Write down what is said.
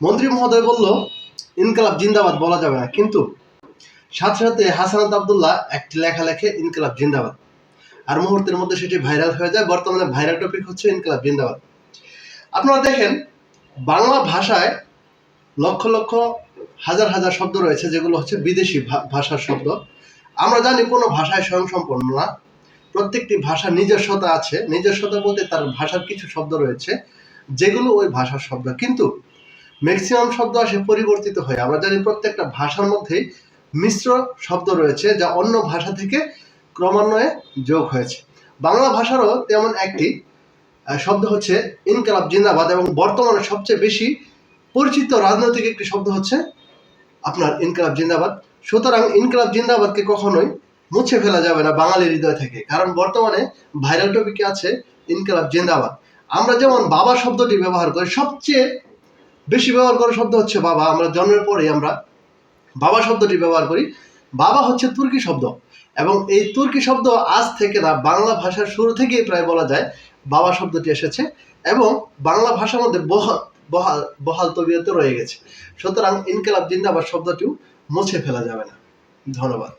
মন্ত্রী মহোদয় বলল ইনকলাব জিন্দাবাদ বলা যাবে না, কিন্তু সাথে সাথে হাসানাত আব্দুল্লাহ একটি লেখা লেখে ইনকলাব জিন্দাবাদ, আর মুহূর্তের মধ্যে সেটি ভাইরাল হয়ে যায়। বর্তমানে ভাইরাল টপিক হচ্ছে ইনকলাব জিন্দাবাদ। আপনারা দেখেন, বাংলা ভাষায় লক্ষ লক্ষ হাজার হাজার শব্দ রয়েছে যেগুলো হচ্ছে বিদেশি ভাষার শব্দ। আমরা জানি কোনো ভাষায় স্বয়ংসম্পূর্ণ না, প্রত্যেকটি ভাষার নিজস্বতা আছে। নিজস্বতা বলতে তার ভাষার কিছু শব্দ রয়েছে যেগুলো ওই ভাষার শব্দ, কিন্তু ম্যাক্সিমাম শব্দ আসে পরিবর্তিত হয়ে। আমরা জানি প্রত্যেকটা ভাষার মধ্যেই মিশ্র শব্দ রয়েছে যা অন্য ভাষা থেকে ক্রমান্বয়ে যোগ হয়েছে। বাংলা ভাষারও তেমন একটি শব্দ হচ্ছে ইনকলাব জিন্দাবাদ, এবং বর্তমানে সবচেয়ে বেশি পরিচিত রাজনৈতিক একটি শব্দ হচ্ছে আপনার ইনকলাব জিন্দাবাদ। সুতরাং ইনকলাব জিন্দাবাদকে কখনোই মুছে ফেলা যাবে না বাঙালির হৃদয় থেকে, কারণ বর্তমানে ভাইরাল টপিকে আছে ইনকলাব জিন্দাবাদ। আমরা যেমন বাবা শব্দটি ব্যবহার করি, সবচেয়ে বেশি ব্যবহার করা শব্দ হচ্ছে বাবা। আমরা জন্মের পরেই আমরা বাবা শব্দটি ব্যবহার করি। বাবা হচ্ছে তুর্কি শব্দ, এবং এই তুর্কি শব্দ আজ থেকে না, বাংলা ভাষার শুরু থেকেই প্রায় বলা যায় বাবা শব্দটি এসেছে, এবং বাংলা ভাষার মধ্যে বহাল তবিয়তে রয়ে গেছে। সুতরাং ইনকলাব জিন্দাবাদ শব্দটিও মুছে ফেলা যাবে না। ধন্যবাদ।